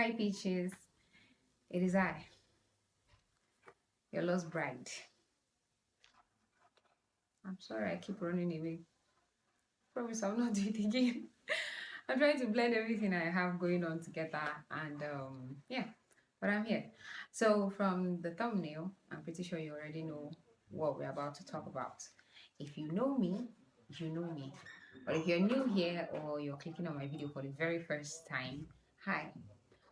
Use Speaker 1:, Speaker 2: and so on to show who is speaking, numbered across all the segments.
Speaker 1: Hi Peaches, it is I, your lost bride. I'm sorry I keep running away. Promise I'll not do it again. I'm trying to blend everything I have going on together and yeah, but I'm here. So from the thumbnail, I'm pretty sure you already know what we're about to talk about. If you know me, you know me. But if you're new here or you're clicking on my video for the very first time, hi,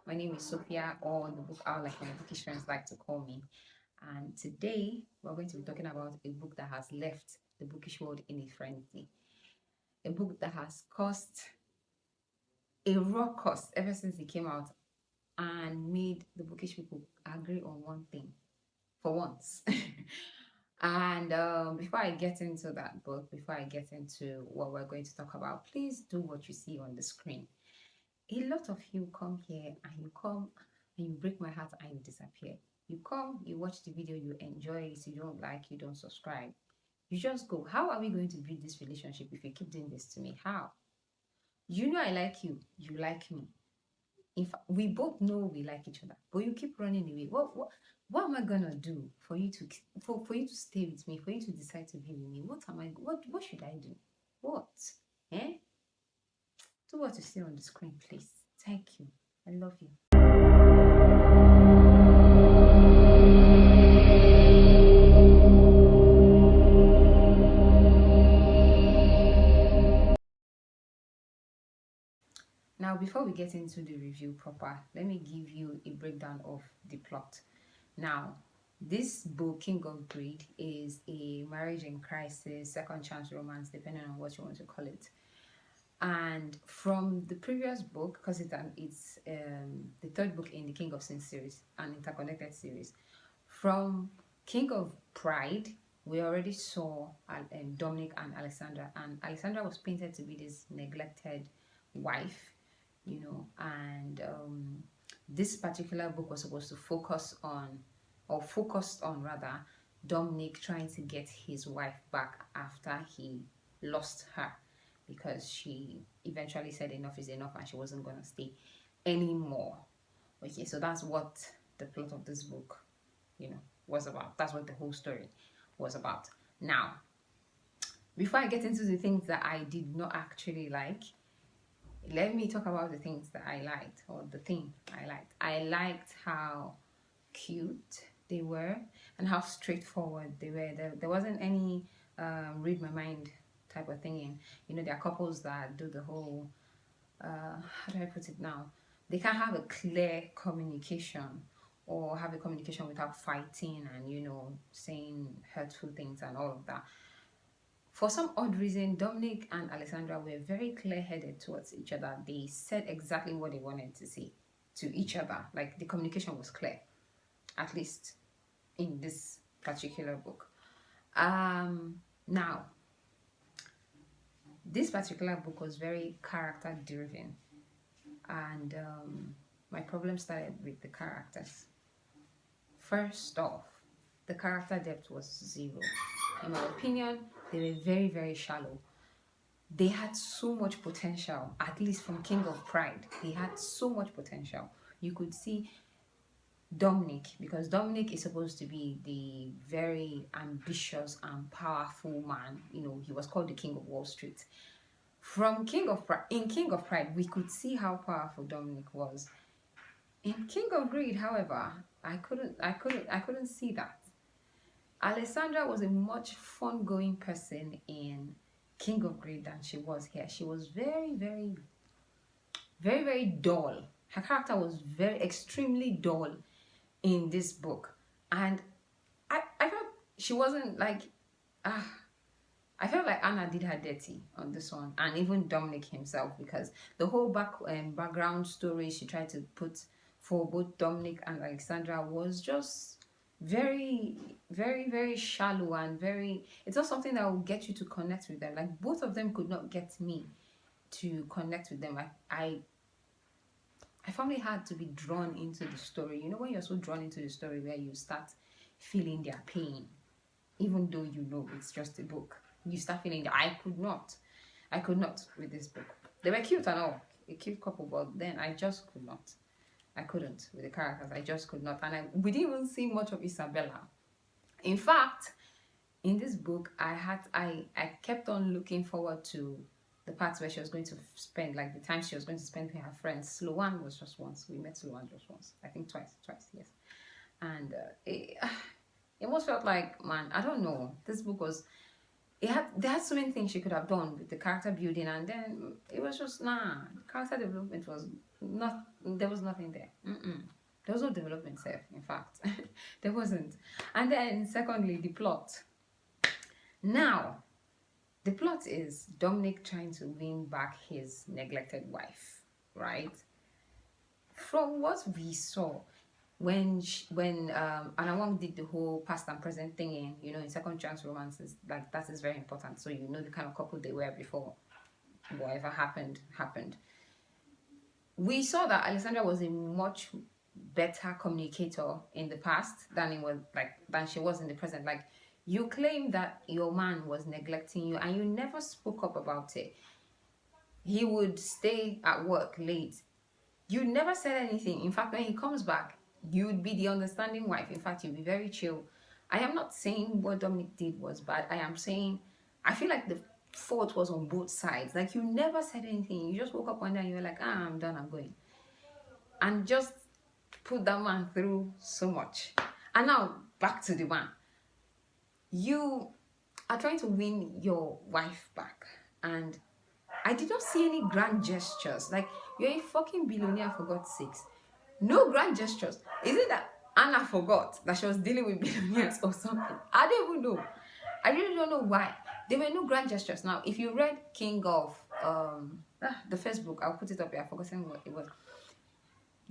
Speaker 1: my name is Sophia, or the book owl like my bookish friends like to call me. And today we're going to be talking about a book that has left the bookish world in a frenzy. A book that has cost a raw cost ever since it came out and made the bookish people agree on one thing for once. And before I get into that book, before I get into what we're going to talk about, please do what you see on the screen. A lot of you come here and you come and you break my heart and you disappear. You come, you watch the video, you enjoy it, you don't like, you don't subscribe. You just go. How are we going to build this relationship if you keep doing this to me? How? You know I like you, you like me. In fact, we both know we like each other, but you keep running away. What am I gonna do for you to for you to stay with me, for you to decide to be with me? What should I do? What? Eh? Do what you see on the screen, please. Thank you. I love you. Now, before we get into the review proper, let me give you a breakdown of the plot. Now, this book, King of Greed, is a marriage in crisis, second chance romance, depending on what you want to call it. And from the previous book, because it's the third book in the King of Sin series, an interconnected series. From King of Pride, we already saw Dominic and Alessandra, and Alessandra was painted to be this neglected wife, you know, and this particular book was supposed to focused on rather Dominic trying to get his wife back after he lost her, because she eventually said enough is enough and she wasn't going to stay anymore. Okay, so that's what the plot of this book, you know, was about. That's what the whole story was about. Now, before I get into the things that I did not actually like, let me talk about the things that I liked, or the thing I liked. I liked how cute they were and how straightforward they were. There wasn't any read my mind type of thing in. You know, there are couples that do the whole, how do I put it now? They can have a clear communication or have a communication without fighting and, you know, saying hurtful things and all of that. For some odd reason, Dominic and Alessandra were very clear-headed towards each other. They said exactly what they wanted to say to each other. Like, the communication was clear, at least in this particular book. Now, this particular book was very character-driven, and my problem started with the characters. First off, the character depth was zero. In my opinion, they were very, very shallow. They had so much potential, at least from King of Pride. They had so much potential. You could see Dominic, because Dominic is supposed to be the very ambitious and powerful man. You know, he was called the King of Wall Street. From King of Pride, in King of Pride, we could see how powerful Dominic was. In King of Greed, however, I couldn't see that. Alessandra was a much fun-going person in King of Greed than she was here. She was very, very, very, very dull. Her character was very extremely dull in this book, and I felt she wasn't like I felt like Anna did her dirty on this one, and even Dominic himself, because the whole background story she tried to put for both Dominic and Alexandra was just very, very, very shallow and very. It's not something that will get you to connect with them. Like, both of them could not get me to connect with them. I found it hard to be drawn into the story. You know, when you're so drawn into the story where you start feeling their pain, even though you know it's just a book, you start feeling that I could not with this book. They were cute and all, a cute couple, but then I just could not. I couldn't with the characters. I just could not. And we didn't even see much of Isabella. In fact, in this book, I kept on looking forward to the parts where she was going to spend, like the time she was going to spend with her friends. Sloan was just once. We met Sloan just once. I think twice, yes. And it almost felt like, man, I don't know. This book was, there had so many things she could have done with the character building, and then it was just, character development was not, there was nothing there. There was no development there, in fact. There wasn't. And then secondly, the plot. Now, the plot is Dominic trying to win back his neglected wife, right? From what we saw, when Ana Huang did the whole past and present thing in second chance romances, like that is very important. So you know the kind of couple they were before whatever happened. We saw that Alessandra was a much better communicator in the past than she was in the present. Like, you claim that your man was neglecting you and you never spoke up about it. He would stay at work late. You never said anything. In fact, when he comes back, you would be the understanding wife. In fact, you'd be very chill. I am not saying what Dominic did was bad. I am saying I feel like the fault was on both sides. Like, you never said anything. You just woke up one day and you were like, I'm done, I'm going. And just put that man through so much. And now back to the man. You are trying to win your wife back, and I did not see any grand gestures. Like, you're a fucking billionaire, for God's sakes. No grand gestures. Is it that Anna forgot that she was dealing with billionaires or something? I don't even know. I really don't know why. There were no grand gestures. Now, if you read King of the first book, I'll put it up here. I've forgotten what it was.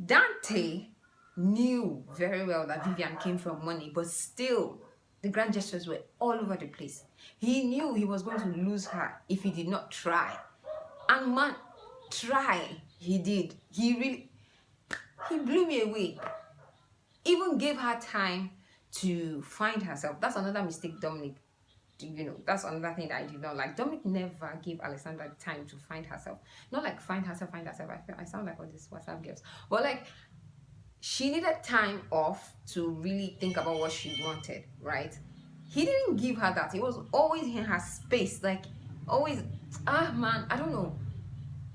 Speaker 1: Dante knew very well that Vivian came from money, but still, the grand gestures were all over the place. He knew he was going to lose her if he did not try. And man, try, he did. He blew me away. Even gave her time to find herself. That's another mistake Dominic, that's another thing that I did not like. Dominic never gave Alessandra time to find herself. Not like find herself. I sound like all these WhatsApp girls. But like, she needed time off to really think about what she wanted, right? He didn't give her that. He was always in her space, like always. Man, I don't know.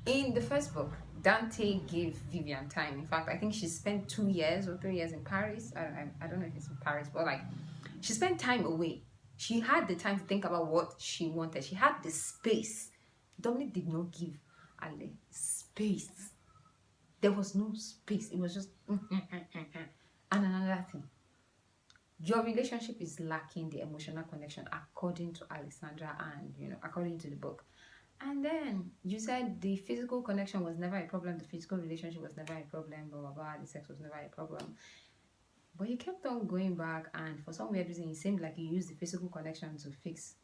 Speaker 1: In the first book, Dante gave Vivian time. In fact, I think she spent 2 years or 3 years in Paris. I don't know if it's in Paris, but like, she spent time away. She had the time to think about what she wanted. She had the space. Dominic did not give Ale space. There was no space. It was just And another thing, your relationship is lacking the emotional connection, according to Alessandra and according to the book. And then you said the physical connection was never a problem, the physical relationship was never a problem, blah blah blah, the sex was never a problem. But you kept on going back, and for some weird reason it seemed like you used the physical connection to fix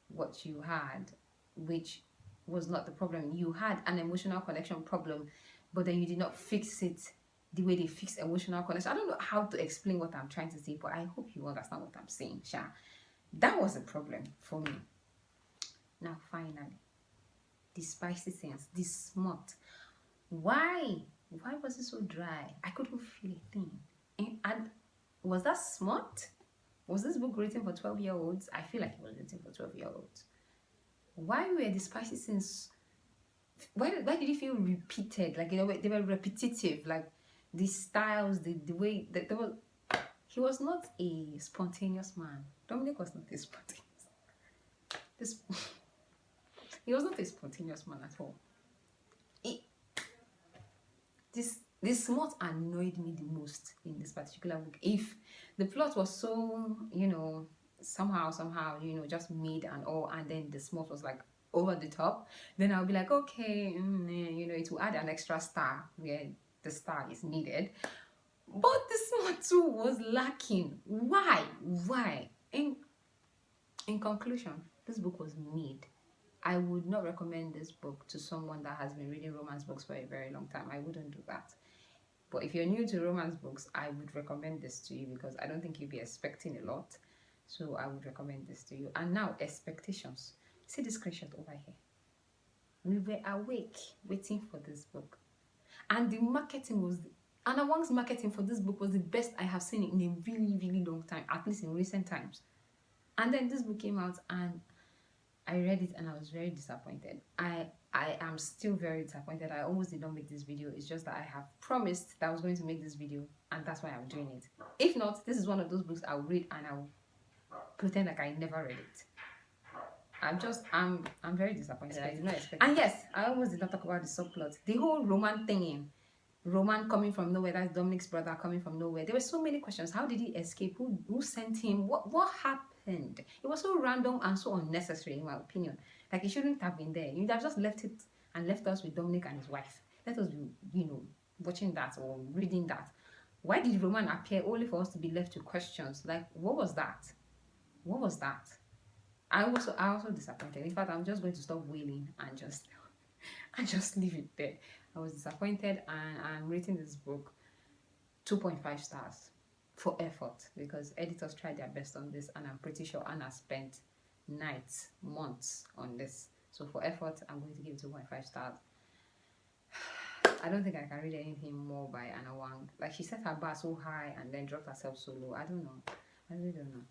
Speaker 1: what you had, which was not the problem. You had an emotional connection problem, but then you did not fix it the way they fix emotional connection. I don't know how to explain what I'm trying to say, but I hope you understand what I'm saying, Sha. That was a problem for me. Now, finally, the spicy sense, the smut. Why was it so dry? I couldn't feel a thing. And was that smut? Was this book written for 12-year-olds? I feel like it was written for 12-year-olds. Why were the spicy scenes? Why did it feel repeated? Like, they were repetitive. Like, the styles, the way that there was. He was not a spontaneous man. Dominic was not a spontaneous. He was not a spontaneous man at all. This smut annoyed me the most in this particular book. If the plot was so, somehow, just made and all, and then the smut was like over the top, then I'll be like, okay, it will add an extra star where the star is needed. But the smut too was lacking. Why? In conclusion, this book was made. I would not recommend this book to someone that has been reading romance books for a very long time. I wouldn't do that. But if you're new to romance books, I would recommend this to you because I don't think you'll be expecting a lot. So I would recommend this to you. And now, expectations. See the screenshot over here. We were awake, waiting for this book. And the marketing was Ana Huang's marketing for this book was the best I have seen in a really, really long time, at least in recent times. And then this book came out and I read it and I was very disappointed. I am still very disappointed. I almost did not make this video. It's just that I have promised that I was going to make this video and that's why I'm doing it. If not, this is one of those books I'll read and I'll pretend like I never read it. I'm very disappointed. I did not expect it. And yes, I almost did not talk about the subplot. The whole Roman thing. Roman coming from nowhere, that's Dominic's brother coming from nowhere. There were so many questions. How did he escape? Who sent him? What happened? It was so random and so unnecessary, in my opinion. Like, it shouldn't have been there. You'd have just left it and left us with Dominic and his wife. Let us be, watching that or reading that. Why did Roman appear only for us to be left with questions? Like, what was that? What was that? I also disappointed. In fact, I'm just going to stop wailing and just leave it there. I was disappointed and I'm rating this book 2.5 stars for effort because editors tried their best on this and I'm pretty sure Anna spent nights, months on this. So for effort, I'm going to give it 2.5 stars. I don't think I can read anything more by Ana Huang. Like, she set her bar so high and then dropped herself so low. I don't know. I really don't know.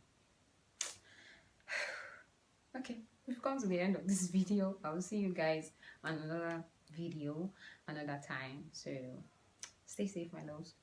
Speaker 1: Okay, we've come to the end of this video. I will see you guys on another video another time. So stay safe, my loves.